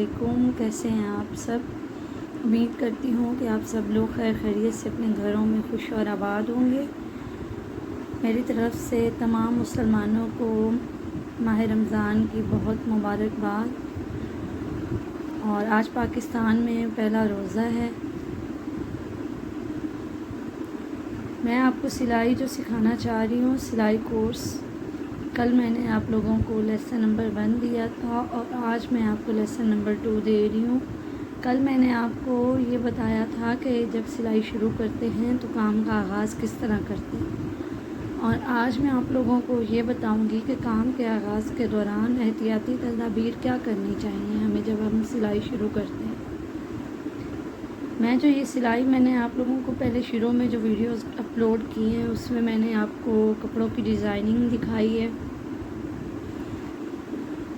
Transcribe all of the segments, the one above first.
علیکم، کیسے ہیں آپ سب؟ امید کرتی ہوں کہ آپ سب لوگ خیر خیریت سے اپنے گھروں میں خوش اور آباد ہوں گے۔ میری طرف سے تمام مسلمانوں کو ماہ رمضان کی بہت مبارکباد۔ اور آج پاکستان میں پہلا روزہ ہے۔ میں آپ کو سلائی جو سکھانا چاہ رہی ہوں، سلائی کورس، کل میں نے آپ لوگوں کو لیسن نمبر 1 دیا تھا اور آج میں آپ کو لیسن نمبر 2 دے رہی ہوں۔ کل میں نے آپ کو یہ بتایا تھا کہ جب سلائی شروع کرتے ہیں تو کام کا آغاز کس طرح کرتے ہیں، اور آج میں آپ لوگوں کو یہ بتاؤں گی کہ کام کے آغاز کے دوران احتیاطی تدابیر کیا کرنی چاہیے ہمیں جب ہم سلائی شروع کرتے ہیں۔ میں جو یہ سلائی میں نے آپ لوگوں کو پہلے شروع میں جو ویڈیوز اپلوڈ کی ہیں اس میں میں نے آپ کو کپڑوں کی ڈیزائننگ دکھائی ہے،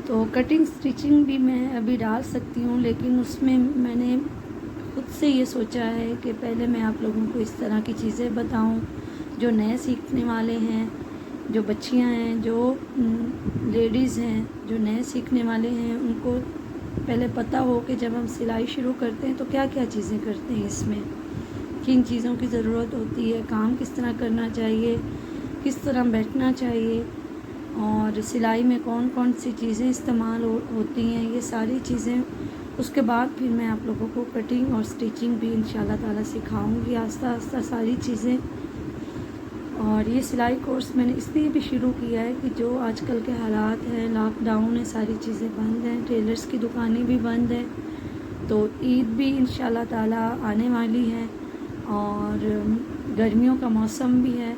تو کٹنگ سٹیچنگ بھی میں ابھی ڈال سکتی ہوں، لیکن اس میں میں نے خود سے یہ سوچا ہے کہ پہلے میں آپ لوگوں کو اس طرح کی چیزیں بتاؤں جو نئے سیکھنے والے ہیں، جو بچیاں ہیں، جو لیڈیز ہیں، جو نئے سیکھنے والے ہیں، ان کو پہلے پتہ ہو کہ جب ہم سلائی شروع کرتے ہیں تو کیا کیا چیزیں کرتے ہیں، اس میں کن چیزوں کی ضرورت ہوتی ہے، کام کس طرح کرنا چاہیے، کس طرح بیٹھنا چاہیے، اور سلائی میں کون کون سی چیزیں استعمال ہوتی ہیں، یہ ساری چیزیں۔ اس کے بعد پھر میں آپ لوگوں کو کٹنگ اور سٹیچنگ بھی انشاءاللہ تعالیٰ سکھاؤں گی آہستہ آہستہ ساری چیزیں۔ اور یہ سلائی کورس میں نے اس لیے بھی شروع کیا ہے کہ جو آج کل کے حالات ہیں، لاک ڈاؤن ہے، ساری چیزیں بند ہیں، ٹیلرز کی دکانیں بھی بند ہیں، تو عید بھی انشاءاللہ تعالیٰ آنے والی ہے اور گرمیوں کا موسم بھی ہے،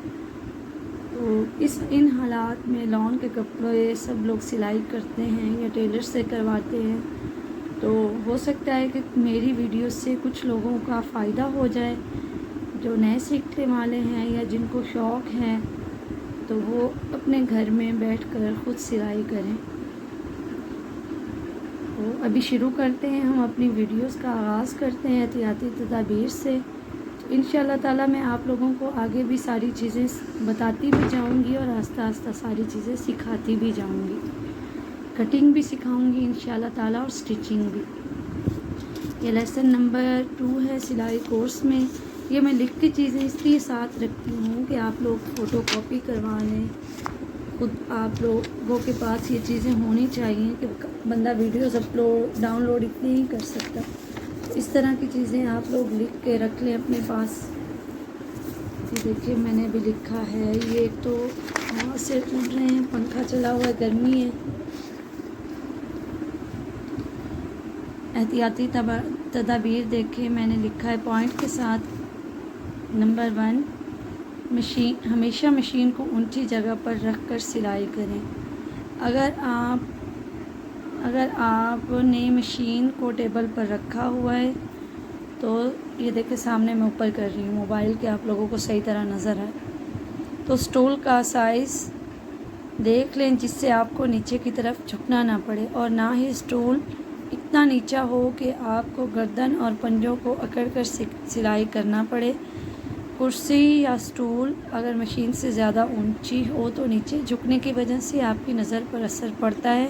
تو ان حالات میں لون کے کپڑے سب لوگ سلائی کرتے ہیں یا ٹیلر سے کرواتے ہیں، تو ہو سکتا ہے کہ میری ویڈیو سے کچھ لوگوں کا فائدہ ہو جائے، جو نئے سیکھنے والے ہیں یا جن کو شوق ہے تو وہ اپنے گھر میں بیٹھ کر خود سلائی کریں۔ تو ابھی شروع کرتے ہیں، ہم اپنی ویڈیوز کا آغاز کرتے ہیں احتیاطی تدابیر سے۔ تو انشاءاللہ تعالیٰ میں آپ لوگوں کو آگے بھی ساری چیزیں بتاتی بھی جاؤں گی اور آہستہ آہستہ ساری چیزیں سکھاتی بھی جاؤں گی، کٹنگ بھی سکھاؤں گی انشاءاللہ تعالیٰ اور سٹیچنگ بھی۔ یہ لیسن نمبر 2 ہے سلائی کورس میں۔ یہ میں لکھ کے چیزیں اس لیے ساتھ رکھتی ہوں کہ آپ لوگ فوٹو کاپی کروا لیں، خود آپ لوگوں کے پاس یہ چیزیں ہونی چاہیے کہ بندہ ویڈیوز ڈاؤن لوڈ اتنی نہیں کر سکتا، اس طرح کی چیزیں آپ لوگ لکھ کے رکھ لیں اپنے پاس۔ یہ دیکھیے میں نے بھی لکھا ہے، یہ ایک تو ہوا سے اڑ رہے ہیں، پنکھا چلا ہوا ہے، گرمی ہے۔ احتیاطی تدابیر دیکھیں میں نے لکھا ہے پوائنٹ کے ساتھ۔ نمبر 1، ہمیشہ مشین کو اونچی جگہ پر رکھ کر سلائی کریں۔ اگر آپ نے مشین کو ٹیبل پر رکھا ہوا ہے تو یہ دیکھیں سامنے میں اوپر کر رہی ہوں موبائل کے، آپ لوگوں کو صحیح طرح نظر آئے، تو سٹول کا سائز دیکھ لیں جس سے آپ کو نیچے کی طرف جھکنا نہ پڑے، اور نہ ہی سٹول اتنا نیچا ہو کہ آپ کو گردن اور پنجوں کو اکڑ کر سلائی کرنا پڑے۔ کرسی یا سٹول اگر مشین سے زیادہ اونچی ہو تو نیچے جھکنے کی وجہ سے آپ کی نظر پر اثر پڑتا ہے۔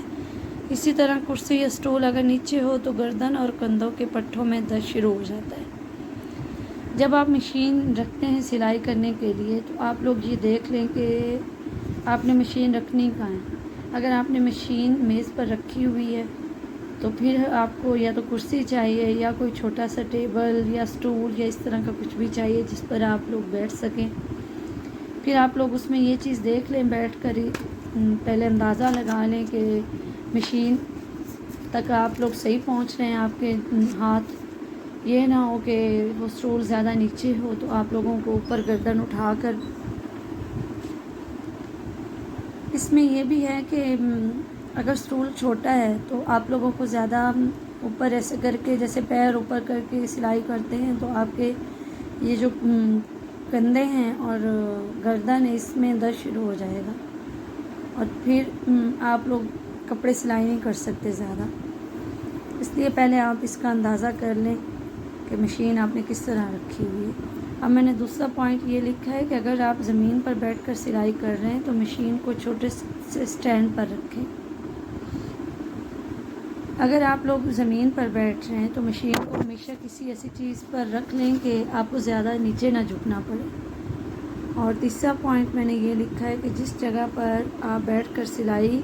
اسی طرح کرسی یا سٹول اگر نیچے ہو تو گردن اور کندھوں کے پٹھوں میں درد شروع ہو جاتا ہے۔ جب آپ مشین رکھتے ہیں سلائی کرنے کے لیے تو آپ لوگ یہ دیکھ لیں کہ آپ نے مشین رکھنی کہاں ہے۔ اگر آپ نے مشین میز پر رکھی ہوئی ہے تو پھر آپ کو یا تو کرسی چاہیے یا کوئی چھوٹا سا ٹیبل یا سٹول یا اس طرح کا کچھ بھی چاہیے جس پر آپ لوگ بیٹھ سکیں۔ پھر آپ لوگ اس میں یہ چیز دیکھ لیں بیٹھ کر ہی، پہلے اندازہ لگا لیں کہ مشین تک آپ لوگ صحیح پہنچ رہے ہیں، آپ کے ہاتھ یہ نہ ہو کہ وہ سٹول زیادہ نیچے ہو تو آپ لوگوں کو اوپر گردن اٹھا کر۔ اس میں یہ بھی ہے کہ اگر سٹول چھوٹا ہے تو آپ لوگوں کو زیادہ اوپر ایسے کر کے، جیسے پیر اوپر کر کے سلائی کرتے ہیں تو آپ کے یہ جو کندھے ہیں اور گردن ہے اس میں درد شروع ہو جائے گا، اور پھر آپ لوگ کپڑے سلائی نہیں کر سکتے زیادہ۔ اس لیے پہلے آپ اس کا اندازہ کر لیں کہ مشین آپ نے کس طرح رکھی ہوئی ہے۔ اب میں نے دوسرا پوائنٹ یہ لکھا ہے کہ اگر آپ زمین پر بیٹھ کر سلائی کر رہے ہیں تو مشین کو چھوٹے سے سٹینڈ پر رکھیں۔ اگر آپ لوگ زمین پر بیٹھ رہے ہیں تو مشین کو ہمیشہ کسی ایسی چیز پر رکھ لیں کہ آپ کو زیادہ نیچے نہ جھکنا پڑے۔ اور تیسرا پوائنٹ میں نے یہ لکھا ہے کہ جس جگہ پر آپ بیٹھ کر سلائی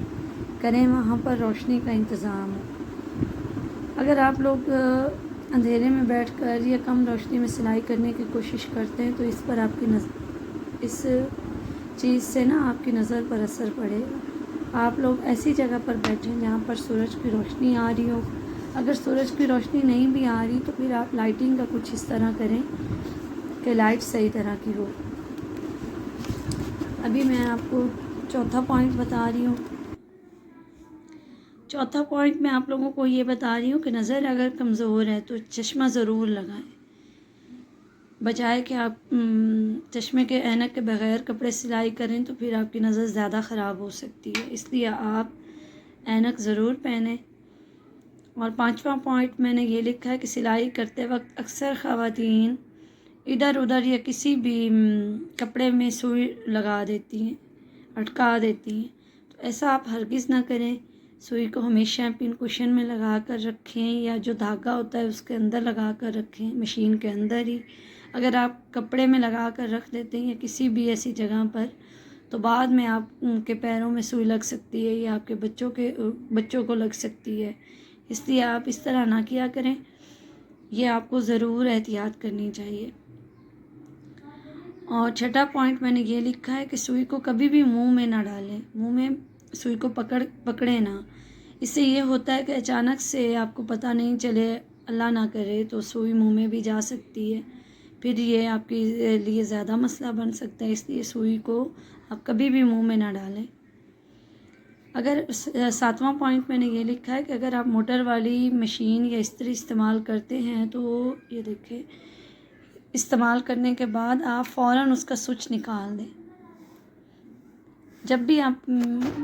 کریں وہاں پر روشنی کا انتظام ہو۔ اگر آپ لوگ اندھیرے میں بیٹھ کر یا کم روشنی میں سلائی کرنے کی کوشش کرتے ہیں تو اس پر آپ کی اس چیز سے نا آپ کی نظر پر اثر پڑے گا۔ آپ لوگ ایسی جگہ پر بیٹھیں جہاں پر سورج کی روشنی آ رہی ہو۔ اگر سورج کی روشنی نہیں بھی آ رہی تو پھر آپ لائٹنگ کا کچھ اس طرح کریں کہ لائٹ صحیح طرح کی ہو۔ ابھی میں آپ کو چوتھا پوائنٹ بتا رہی ہوں۔ چوتھا پوائنٹ میں آپ لوگوں کو یہ بتا رہی ہوں کہ نظر اگر کمزور ہے تو چشمہ ضرور لگائیں، بجائے کہ آپ چشمے کے اینک کے بغیر کپڑے سلائی کریں تو پھر آپ کی نظر زیادہ خراب ہو سکتی ہے، اس لیے آپ اینک ضرور پہنیں۔ اور پانچواں پوائنٹ میں نے یہ لکھا ہے کہ سلائی کرتے وقت اکثر خواتین ادھر ادھر یا کسی بھی کپڑے میں سوئی لگا دیتی ہیں، اٹکا دیتی ہیں، تو ایسا آپ ہرگز نہ کریں۔ سوئی کو ہمیشہ پن کوشن میں لگا کر رکھیں یا جو دھاگا ہوتا ہے اس کے اندر لگا کر رکھیں، مشین کے اندر ہی۔ اگر آپ کپڑے میں لگا کر رکھ دیتے ہیں یا کسی بھی ایسی جگہ پر تو بعد میں آپ کے پیروں میں سوئی لگ سکتی ہے یا آپ کے بچوں کو لگ سکتی ہے، اس لیے آپ اس طرح نہ کیا کریں، یہ آپ کو ضرور احتیاط کرنی چاہیے۔ اور چھٹا پوائنٹ میں نے یہ لکھا ہے کہ سوئی کو کبھی بھی منہ میں نہ ڈالیں، منہ میں سوئی کو پکڑیں نہ۔ اس سے یہ ہوتا ہے کہ اچانک سے آپ کو پتہ نہیں چلے، اللہ نہ کرے تو سوئی منہ میں بھی جا سکتی ہے، پھر یہ آپ کے لیے زیادہ مسئلہ بن سکتا ہے، اس لیے سوئی کو آپ کبھی بھی منہ میں نہ ڈالیں۔ اگر ساتواں پوائنٹ میں نے یہ لکھا ہے کہ اگر آپ موٹر والی مشین یا استری استعمال کرتے ہیں تو یہ دیکھیں، استعمال کرنے کے بعد آپ فوراً اس کا سوئچ نکال دیں۔ جب بھی آپ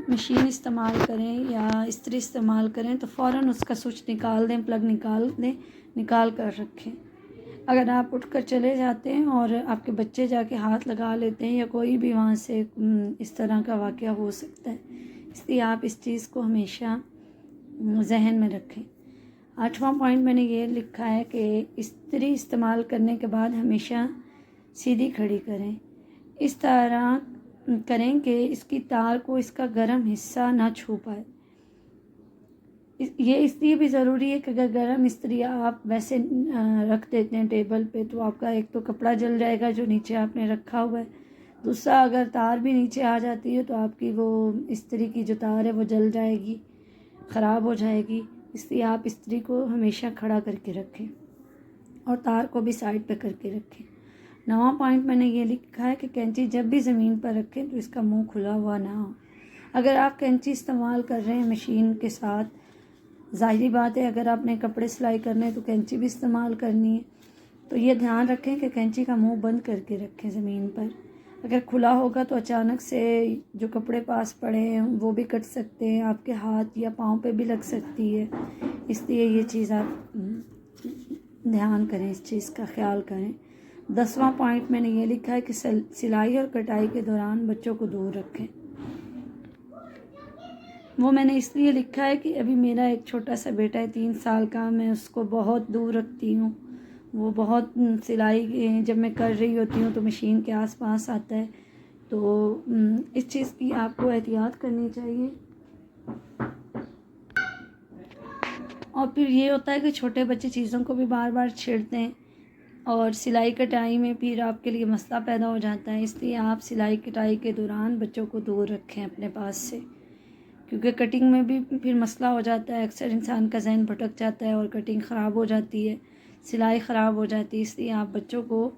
مشین استعمال کریں یا استری استعمال کریں تو فوراً اس کا سوئچ نکال دیں، پلگ نکال دیں، نکال کر رکھیں۔ اگر آپ اٹھ کر چلے جاتے ہیں اور آپ کے بچے جا کے ہاتھ لگا لیتے ہیں یا کوئی بھی وہاں سے اس طرح کا واقعہ ہو سکتا ہے، اس لیے آپ اس چیز کو ہمیشہ ذہن میں رکھیں۔ آٹھواں پوائنٹ میں نے یہ لکھا ہے کہ استری استعمال کرنے کے بعد ہمیشہ سیدھی کھڑی کریں، اس طرح کریں کہ اس کی تار کو اس کا گرم حصہ نہ چھو پائے۔ یہ اس لیے بھی ضروری ہے کہ اگر گرم استری آپ ویسے رکھ دیتے ہیں ٹیبل پہ تو آپ کا ایک تو کپڑا جل جائے گا جو نیچے آپ نے رکھا ہوا ہے، دوسرا اگر تار بھی نیچے آ جاتی ہے تو آپ کی وہ استری کی جو تار ہے وہ جل جائے گی، خراب ہو جائے گی، اس لیے آپ استری کو ہمیشہ کھڑا کر کے رکھیں اور تار کو بھی سائڈ پہ کر کے رکھیں۔ نواں پوائنٹ میں نے یہ لکھا ہے کہ کینچی جب بھی زمین پر رکھیں تو اس کا منہ کھلا ہوا نہ ہو۔ اگر آپ کینچی استعمال کر رہے ہیں مشین کے ساتھ، ظاہری بات ہے اگر آپ نے کپڑے سلائی کرنے ہیں تو کینچی بھی استعمال کرنی ہے، تو یہ دھیان رکھیں کہ کینچی کا منہ بند کر کے رکھیں زمین پر۔ اگر کھلا ہوگا تو اچانک سے جو کپڑے پاس پڑے ہیں وہ بھی کٹ سکتے ہیں، آپ کے ہاتھ یا پاؤں پہ بھی لگ سکتی ہے، اس لیے یہ چیز آپ دھیان کریں، اس چیز کا خیال کریں۔ 10واں پوائنٹ میں نے یہ لکھا ہے کہ سلائی اور کٹائی کے دوران بچوں کو دور رکھیں۔ وہ میں نے اس لیے لکھا ہے کہ ابھی میرا ایک چھوٹا سا بیٹا ہے 3 سال کا، میں اس کو بہت دور رکھتی ہوں، وہ بہت سلائی جب میں کر رہی ہوتی ہوں تو مشین کے آس پاس آتا ہے، تو اس چیز کی آپ کو احتیاط کرنی چاہیے۔ اور پھر یہ ہوتا ہے کہ چھوٹے بچے چیزوں کو بھی بار بار چھیڑتے ہیں اور سلائی کٹائی میں پھر آپ کے لیے مسئلہ پیدا ہو جاتا ہے، اس لیے آپ سلائی کٹائی کے دوران بچوں کو دور رکھیں اپنے پاس سے، کیونکہ کٹنگ میں بھی پھر مسئلہ ہو جاتا ہے، اکثر انسان کا ذہن بھٹک جاتا ہے اور کٹنگ خراب ہو جاتی ہے، سلائی خراب ہو جاتی ہے، اس لیے آپ بچوں کو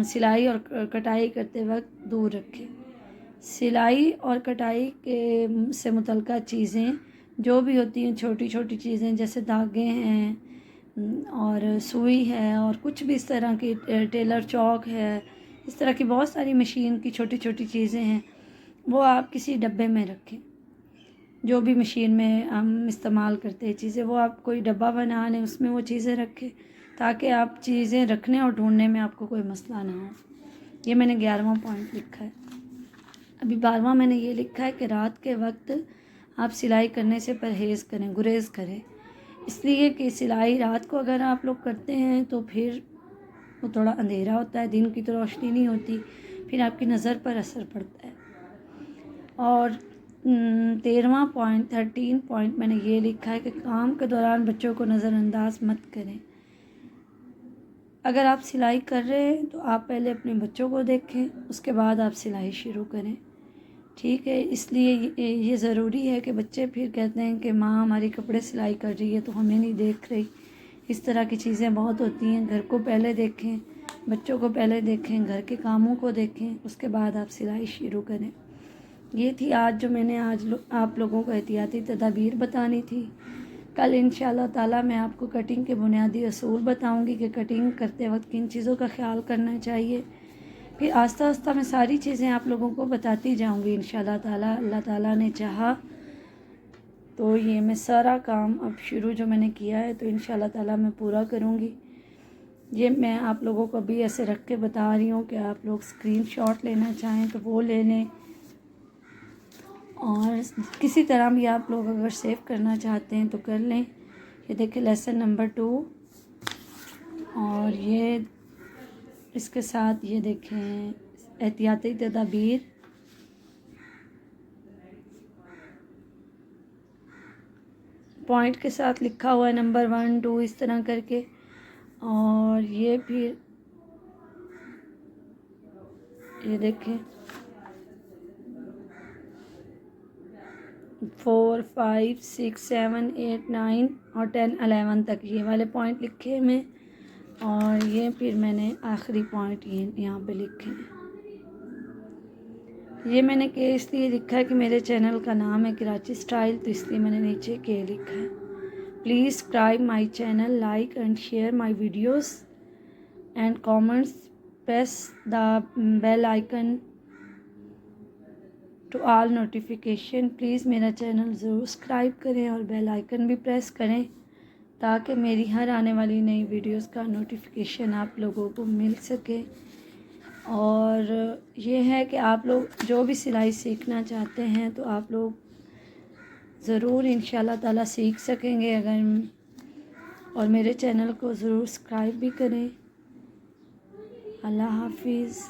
سلائی اور کٹائی کرتے وقت دور رکھیں۔ سلائی اور کٹائی سے متعلقہ چیزیں جو بھی ہوتی ہیں، چھوٹی چھوٹی چیزیں جیسے دھاگے ہیں اور سوئی ہے اور کچھ بھی اس طرح کی، ٹیلر چوک ہے، اس طرح کی بہت ساری مشین کی چھوٹی چھوٹی چیزیں ہیں، وہ آپ کسی ڈبے میں رکھیں۔ جو بھی مشین میں ہم استعمال کرتے ہیں چیزیں، وہ آپ کوئی ڈبہ بنا لیں، اس میں وہ چیزیں رکھیں تاکہ آپ چیزیں رکھنے اور ڈھونڈنے میں آپ کو کوئی مسئلہ نہ ہو۔ یہ میں نے 11واں پوائنٹ لکھا ہے۔ ابھی 12واں میں نے یہ لکھا ہے کہ رات کے وقت آپ سلائی کرنے سے پرہیز کریں، گریز کریں، اس لیے کہ سلائی رات کو اگر آپ لوگ کرتے ہیں تو پھر وہ تھوڑا اندھیرا ہوتا ہے، دن کی تو روشنی نہیں ہوتی، پھر آپ کی نظر پر اثر پڑتا ہے۔ اور 13واں پوائنٹ 13 پوائنٹ میں نے یہ لکھا ہے کہ کام کے دوران بچوں کو نظر انداز مت کریں۔ اگر آپ سلائی کر رہے ہیں تو آپ پہلے اپنے بچوں کو دیکھیں، اس کے بعد آپ سلائی شروع کریں، ٹھیک ہے؟ اس لیے یہ ضروری ہے کہ بچے پھر کہتے ہیں کہ ماں ہماری کپڑے سلائی کر رہی ہے تو ہمیں نہیں دیکھ رہی۔ اس طرح کی چیزیں بہت ہوتی ہیں۔ گھر کو پہلے دیکھیں، بچوں کو پہلے دیکھیں، گھر کے کاموں کو دیکھیں، اس کے بعد آپ سلائی شروع کریں۔ یہ تھی آج جو میں نے آپ لوگوں کو احتیاطی تدابیر بتانی تھی۔ کل انشاءاللہ تعالیٰ میں آپ کو کٹنگ کے بنیادی اصول بتاؤں گی کہ کٹنگ کرتے وقت کن چیزوں کا خیال کرنا چاہیے۔ پھر آہستہ آہستہ میں ساری چیزیں آپ لوگوں کو بتاتی جاؤں گی انشاءاللہ تعالیٰ۔ اللہ تعالیٰ نے چاہا تو یہ میں سارا کام اب شروع جو میں نے کیا ہے تو انشاءاللہ تعالیٰ میں پورا کروں گی۔ یہ میں آپ لوگوں کو بھی ایسے رکھ کے بتا رہی ہوں کہ آپ لوگ اسکرین شاٹ لینا چاہیں تو وہ لے لیں، اور کسی طرح بھی آپ لوگ اگر سیو کرنا چاہتے ہیں تو کر لیں۔ یہ دیکھیں لیسن نمبر 2، اور یہ اس کے ساتھ یہ دیکھیں احتیاطی تدابیر، پوائنٹ کے ساتھ لکھا ہوا ہے نمبر 1 2 اس طرح کر کے، اور یہ پھر یہ دیکھیں 4 5 6 7 8 9 اور 10 11 تک یہ والے پوائنٹ لکھے میں، اور یہ پھر میں نے آخری پوائنٹ یہاں پہ لکھے ہیں۔ یہ میں نے کہ اس لیے لکھا ہے کہ میرے چینل کا نام ہے کراچی اسٹائل، تو اس لیے میں نے نیچے کے لکھا ہے۔ Please subscribe my channel, like and share my videos and comments, press the bell icon to all notification. Please میرا چینل ضرور سبسکرائب کریں اور بیل آئیکن بھی پریس کریں تاکہ میری ہر آنے والی نئی ویڈیوز کا نوٹیفیکیشن آپ لوگوں کو مل سکے۔ اور یہ ہے کہ آپ لوگ جو بھی سلائی سیکھنا چاہتے ہیں تو آپ لوگ ضرور انشاءاللہ تعالیٰ سیکھ سکیں گے اگر، اور میرے چینل کو ضرور سبسکرائب بھی کریں۔ اللہ حافظ۔